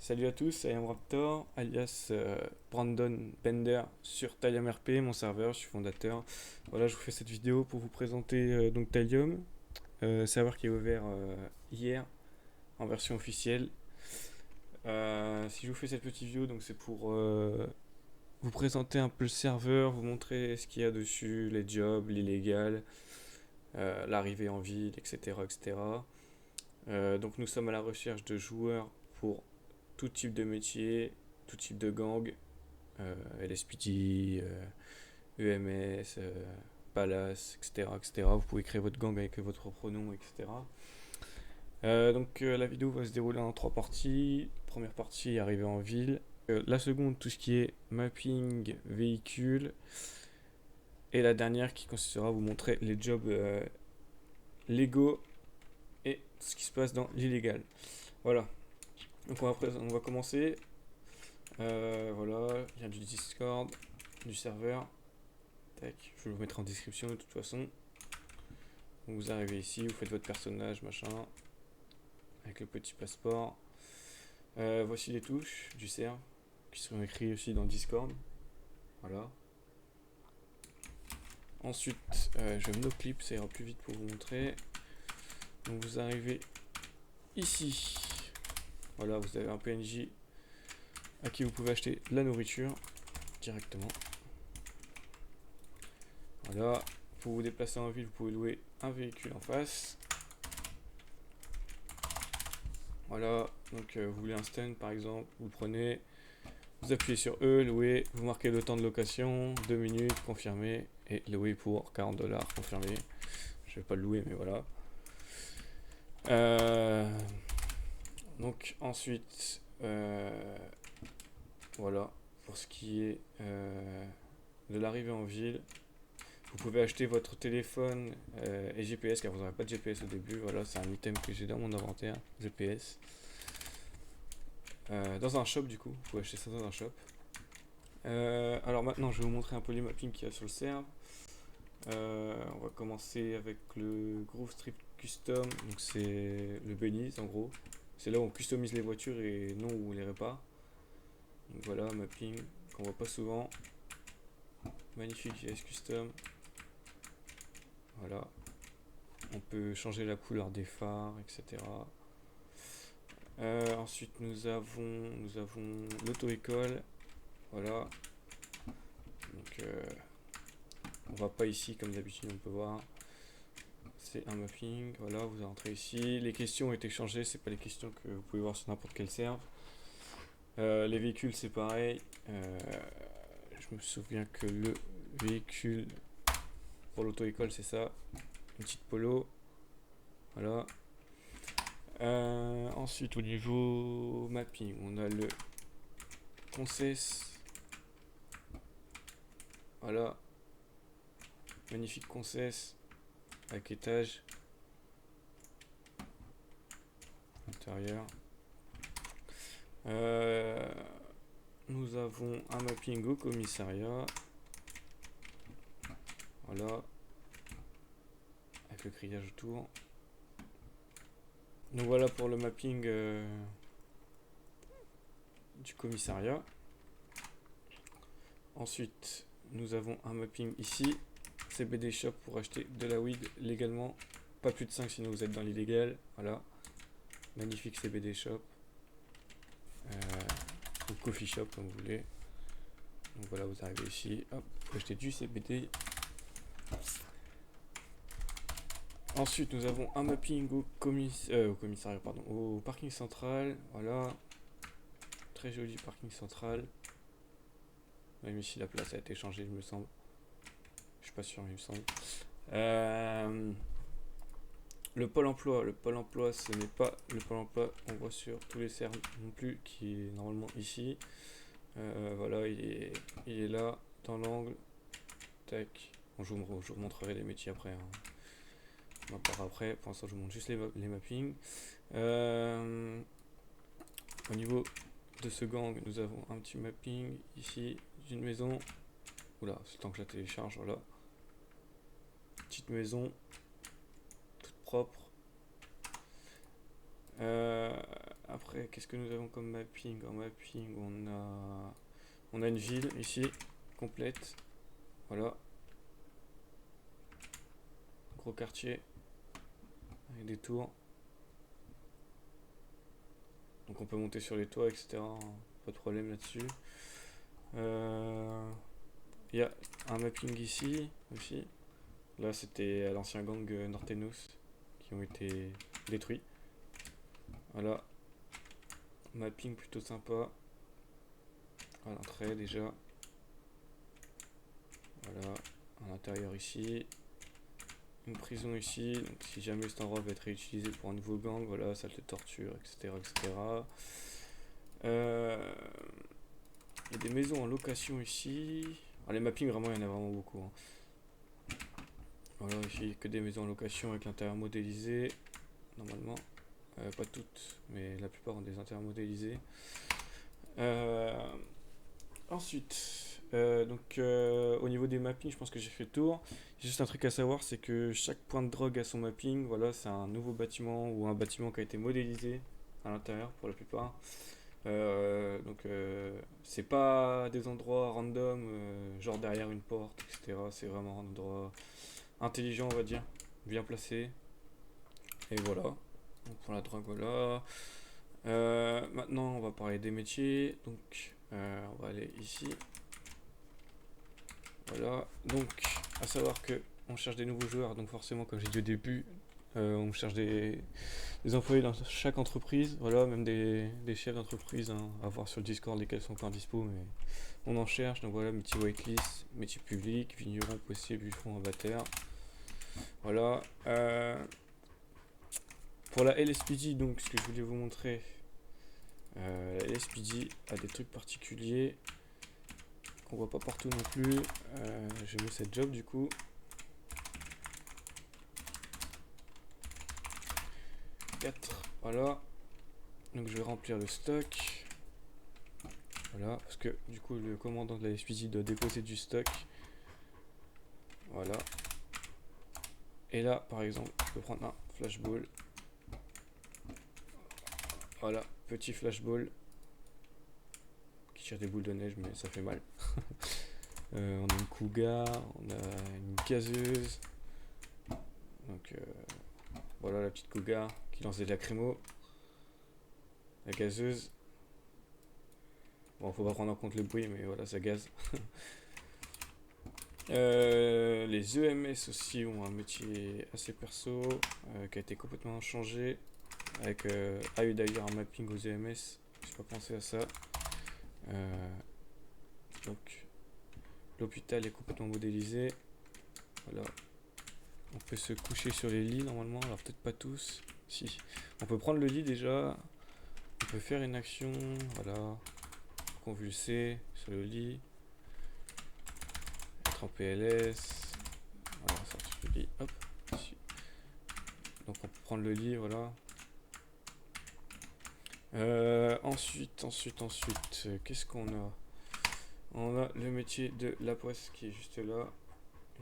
Salut à tous, c'est Raptor, alias Brandon Bender sur Thallium RP, mon serveur, je suis fondateur. Voilà, je vous fais cette vidéo pour vous présenter donc Thallium, serveur qui est ouvert hier en version officielle. Si je vous fais cette petite vidéo, donc c'est pour vous présenter un peu le serveur, vous montrer ce qu'il y a dessus, les jobs, l'illégal, l'arrivée en ville, etc. etc. Donc nous sommes à la recherche de joueurs pour tout type de métier, tout type de gang, LSPD, EMS, Palace, etc., etc. Vous pouvez créer votre gang avec votre propre nom, etc. La vidéo va se dérouler en trois parties. Première partie, arrivée en ville. La seconde, tout ce qui est mapping, véhicule. Et la dernière qui consistera à vous montrer les jobs légaux et tout ce qui se passe dans l'illégal. Voilà. Donc on va commencer. Voilà, il y a du Discord, du serveur. Tac, je vais vous mettre en description de toute façon. Donc vous arrivez ici, vous faites votre personnage, machin, avec le petit passeport. Voici les touches du serve, qui seront écrites aussi dans le Discord. Voilà. Ensuite, je mets nos clips, ça ira plus vite pour vous montrer. Donc vous arrivez ici. Voilà, vous avez un PNJ à qui vous pouvez acheter de la nourriture directement. Voilà, pour vous déplacer en ville, vous pouvez louer un véhicule en face. Voilà, donc vous voulez un stand par exemple, vous prenez, vous appuyez sur E, louer, vous marquez le temps de location, 2 minutes, confirmé, et louer pour 40 $, confirmé. Je vais pas le louer, mais voilà. Donc ensuite, voilà, pour ce qui est de l'arrivée en ville, vous pouvez acheter votre téléphone et GPS, car vous n'aurez pas de GPS au début. Voilà, c'est un item que j'ai dans mon inventaire, GPS. Dans un shop du coup, vous pouvez acheter ça dans un shop. Alors maintenant je vais vous montrer un peu les mappings qu'il y a sur le serve. On va commencer avec le Groove Strip Custom, donc c'est le Belize en gros. C'est là où on customise les voitures et non où on les répare. Donc voilà, mapping qu'on voit pas souvent. Magnifique JS Custom. Voilà. On peut changer la couleur des phares, etc. Ensuite nous avons l'auto-école. Voilà. Donc on va pas ici comme d'habitude, on peut voir. C'est un mapping. Voilà, vous entrez ici. Les questions ont été changées, c'est pas les questions que vous pouvez voir sur n'importe quel serve. Les véhicules c'est pareil. Je me souviens que le véhicule pour l'auto-école c'est ça. Une petite polo. Voilà. Ensuite au niveau mapping, on a le Concess. Voilà. Magnifique Concess. Avec étage. Intérieur. Nous avons un mapping au commissariat. Voilà. Avec le grillage autour. Donc voilà pour le mapping du commissariat. Ensuite, nous avons un mapping ici. CBD Shop pour acheter de la weed légalement. Pas plus de 5 sinon vous êtes dans l'illégal. Voilà. Magnifique CBD Shop. Ou Coffee Shop comme vous voulez. Donc voilà, vous arrivez ici. Hop, vous achetez du CBD. Ensuite, nous avons un mapping au commissariat, pardon, au parking central. Voilà. Très joli parking central. Même ici, la place a été changée, il me semble. Je suis pas sûr, il me semble. Le pôle emploi, ce n'est pas le pôle emploi qu'on voit sur tous les serveurs non plus, qui est normalement ici. Voilà, il est là, dans l'angle. Tac. Bon, je vous montrerai les métiers après. Hein. On va voir après. Pour l'instant, je vous montre juste les mappings. Au niveau de ce gang, nous avons un petit mapping ici d'une maison. Oula, c'est le temps que je la télécharge, voilà. Petite maison, toute propre. Après, qu'est-ce que nous avons comme mapping? En mapping, on a une ville ici, complète. Voilà. Gros quartier, avec des tours. Donc on peut monter sur les toits, etc. Pas de problème là-dessus. Il y a un mapping ici aussi. Là, c'était l'ancien gang Nortenos qui ont été détruits. Voilà. Mapping plutôt sympa. À l'entrée déjà. Voilà. À l'intérieur ici. Une prison ici. Donc si jamais cet endroit va être réutilisé pour un nouveau gang, voilà, salle de torture, etc. etc. Il y a des maisons en location ici. Alors, les mappings, vraiment, il y en a vraiment beaucoup. Hein. Voilà, ici, que des maisons en location avec l'intérieur modélisé. Normalement. Pas toutes, mais la plupart ont des intérieurs modélisés. Ensuite, au niveau des mappings, je pense que j'ai fait le tour. Juste un truc à savoir, c'est que chaque point de drogue a son mapping. Voilà, c'est un nouveau bâtiment ou un bâtiment qui a été modélisé à l'intérieur pour la plupart. C'est pas des endroits random, genre derrière une porte, etc. C'est vraiment un endroit intelligent, on va dire, bien placé. Et voilà. Donc pour la drogue, voilà. Maintenant, on va parler des métiers. Donc, on va aller ici. Voilà. Donc, à savoir que on cherche des nouveaux joueurs. Donc, forcément, comme j'ai dit au début, on cherche des employés dans chaque entreprise. Voilà, même des chefs d'entreprise hein, à voir sur le Discord lesquels sont encore dispo. Mais on en cherche. Donc, voilà, métier whitelist, métier public, vigneron possible, bûcheron, abatteur. Voilà. Pour la LSPD, donc, ce que je voulais vous montrer. La LSPD a des trucs particuliers qu'on voit pas partout non plus. J'ai mis cette job du coup. Voilà. Donc je vais remplir le stock. Voilà, parce que du coup le commandant de la LSPD doit déposer du stock. Voilà. Et là par exemple, je peux prendre un flashball. Voilà, petit flashball qui tire des boules de neige mais ça fait mal. On a une cougar, on a une gazeuse. Donc voilà la petite cougar qui lance des lacrymos. La gazeuse. Bon, faut pas prendre en compte le bruit, mais voilà, ça gaze. Les EMS aussi ont un métier assez perso qui a été complètement changé. Avec eu d'ailleurs un mapping aux EMS. J'ai pas pensé à ça. Donc, l'hôpital est complètement modélisé. Voilà. On peut se coucher sur les lits normalement. Alors, peut-être pas tous. Si. On peut prendre le lit déjà. On peut faire une action. Voilà. Convulser sur le lit. Être en PLS. Voilà, sortir du lit. Hop. Ici. Donc, on peut prendre le lit. Voilà. Ensuite, qu'est-ce qu'on a? On a le métier de la poste qui est juste là.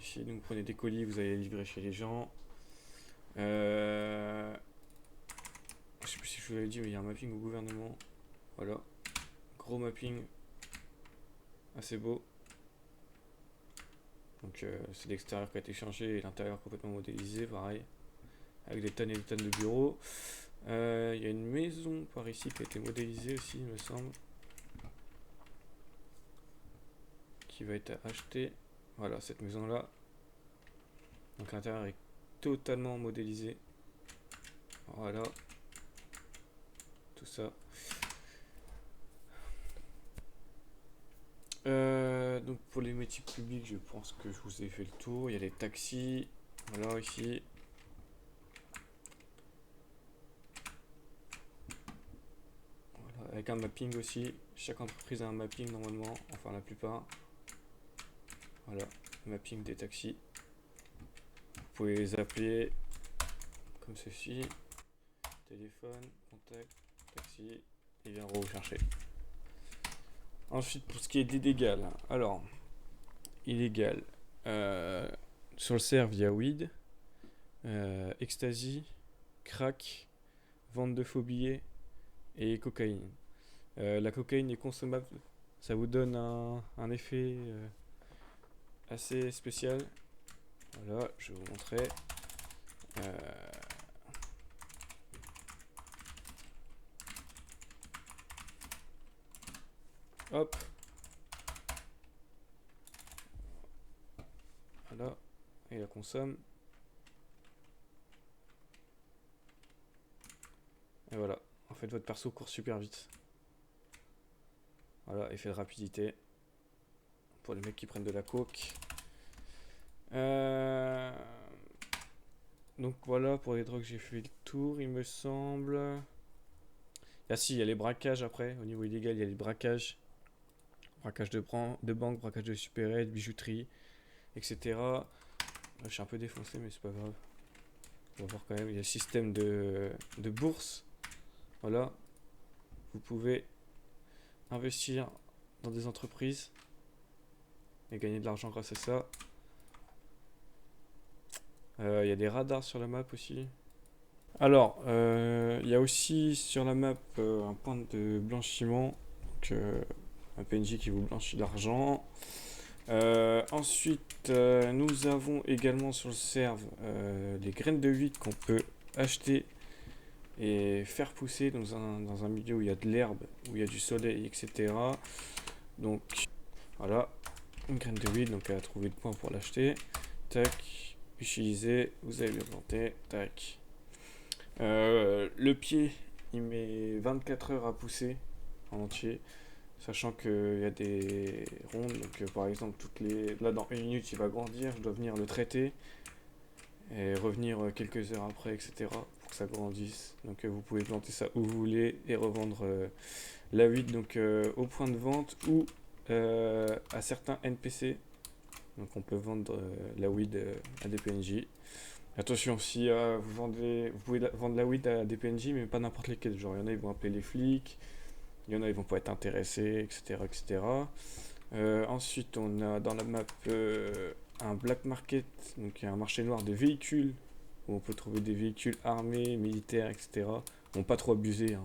Ici, donc vous prenez des colis, vous allez livrer chez les gens. Je sais plus si je vous l'avais dit, mais il y a un mapping au gouvernement. Voilà. Gros mapping. Assez beau. Donc c'est l'extérieur qui a été changé et l'intérieur complètement modélisé, pareil. Avec des tonnes et des tonnes de bureaux. Il y a une maison par ici qui a été modélisée aussi, il me semble. Qui va être achetée. Voilà, cette maison-là. Donc l'intérieur est totalement modélisé. Voilà. Tout ça. Donc pour les métiers publics, je pense que je vous ai fait le tour. Il y a les taxis. Voilà, ici. Voilà, avec un mapping aussi. Chaque entreprise a un mapping normalement. Enfin la plupart. Voilà, mapping des taxis. Vous pouvez les appeler comme ceci. Téléphone, contact, taxi. Ils viendront vous chercher. Ensuite, pour ce qui est d'illégal. Alors, illégal. Sur le serve, il y a weed, ecstasy, crack, vente de faux billets, et cocaïne. La cocaïne est consommable, ça vous donne un effet assez spécial. Voilà, je vais vous montrer. Euh, hop, voilà, et la consomme. Et voilà, en fait votre perso court super vite. Voilà, effet de rapidité pour les mecs qui prennent de la coke. Donc voilà, pour les drogues, j'ai fait le tour, il me semble. Ah si, il y a les braquages après. Au niveau illégal, il y a les braquages. Braquage de banque, braquage de supérettes, bijouterie, etc. Je suis un peu défoncé, mais c'est pas grave. On va voir quand même. Il y a le système de bourse. Voilà. Vous pouvez investir dans des entreprises et gagner de l'argent grâce à ça. Il y a des radars sur la map aussi. Alors, il y a aussi sur la map un point de blanchiment. Donc, un PNJ qui vous blanchit l'argent. Ensuite, nous avons également sur le serve les graines de huile qu'on peut acheter et faire pousser dans un milieu où il y a de l'herbe, où il y a du soleil, etc. Donc, voilà, une graine de huile, donc à trouver le point pour l'acheter. Tac, utiliser, vous avez bien planté, tac. Le pied, il met 24 heures à pousser en entier. Sachant qu'il y a des rondes, donc par exemple, là dans 1 minute il va grandir, je dois venir le traiter et revenir quelques heures après, etc. pour que ça grandisse. Donc vous pouvez planter ça où vous voulez et revendre la weed donc, au point de vente ou à certains NPC. Donc on peut vendre la weed à des PNJ. Attention, si vous pouvez vendre la weed à des PNJ, mais pas n'importe lesquels. Genre, il y en a, ils vont appeler les flics. Il y en a, ils vont pas être intéressés, etc. etc. Ensuite, on a dans la map un black market, donc un marché noir de véhicules, où on peut trouver des véhicules armés, militaires, etc. Bon, pas trop abusé, hein,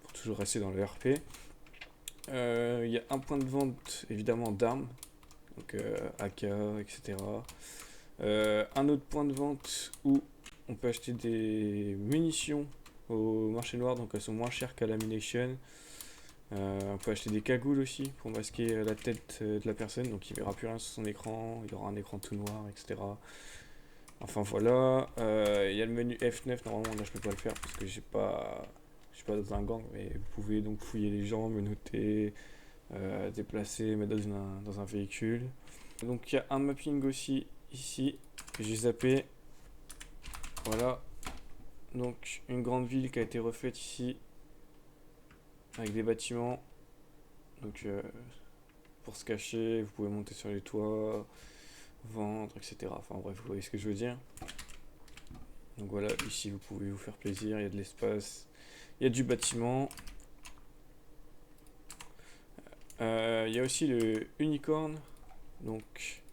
pour toujours rester dans le RP. Il y a un point de vente, évidemment, d'armes, donc AK, etc. Un autre point de vente où on peut acheter des munitions au marché noir, donc elles sont moins chères qu'à la Munition. On peut acheter des cagoules aussi pour masquer la tête de la personne, donc il verra plus rien sur son écran, il aura un écran tout noir, etc. Enfin voilà, il y a le menu F9, normalement là je peux pas le faire parce que je suis pas dans un gang, mais vous pouvez donc fouiller les gens, menotter, déplacer, mettre dans un véhicule. Donc il y a un mapping aussi ici que j'ai zappé. Voilà, donc une grande ville qui a été refaite ici avec des bâtiments. Donc pour se cacher, vous pouvez monter sur les toits, vendre, etc. Enfin bref, vous voyez ce que je veux dire. Donc voilà, ici vous pouvez vous faire plaisir, il y a de l'espace, il y a du bâtiment. Il y a aussi le unicorn, donc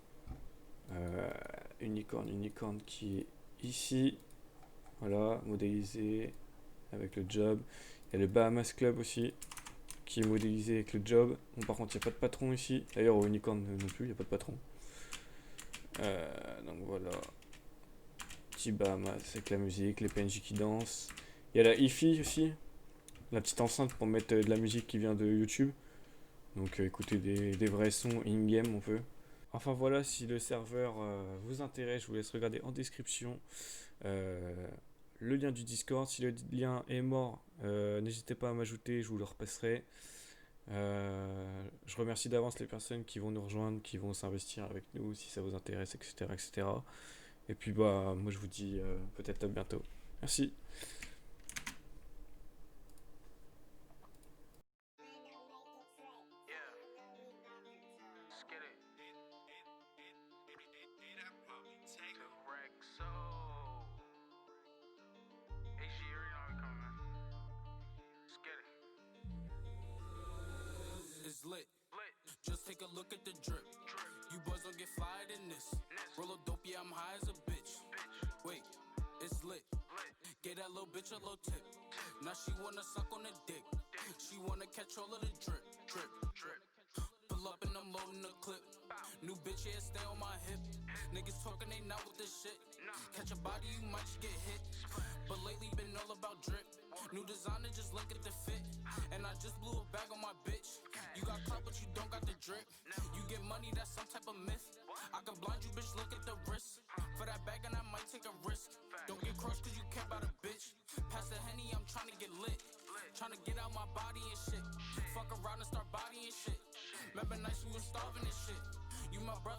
unicorn qui est ici. Voilà, modélisé avec le job. Il y a le Bahamas Club aussi, qui est modélisé avec le job. Bon, par contre, il n'y a pas de patron ici. D'ailleurs, au unicorn non plus, il n'y a pas de patron. Donc voilà. Petit Bahamas avec la musique, les PNJ qui dansent. Il y a la hi-fi aussi, la petite enceinte pour mettre de la musique qui vient de YouTube. Donc écouter des vrais sons in-game on peut. Enfin voilà, si le serveur vous intéresse, je vous laisse regarder en description le lien du Discord. Si le lien est mort, n'hésitez pas à m'ajouter, je vous le repasserai. Je remercie d'avance les personnes qui vont nous rejoindre, qui vont s'investir avec nous si ça vous intéresse, etc. etc. Et puis bah moi je vous dis peut-être à bientôt. Merci. It's lit. Just take a look at the drip. You boys don't get fired in this. Roll a dope, yeah, I'm high as a bitch. Wait, it's lit. Get that little bitch a little tip. Now she wanna suck on the dick. She wanna catch all of the drip, drip, drip. Pull up and I'm loading the clip. New bitch, yeah, stay on my hip. Niggas talking, they not with this shit. Catch a body, you might just get hit. But lately been all about drip. New designer, just look at the fit. And I just blew a bag on my bitch. You got clout, but you don't got the drip. You get money, that's some type of myth. I can blind you, bitch, look at the wrist. For that bag, and I might take a risk. Don't get crushed, cause you care about a bitch. Pass the Henny, I'm tryna get lit. Tryna get out my body and shit. Fuck around and start bodying shit. Remember nights we was starving and shit. You my brother.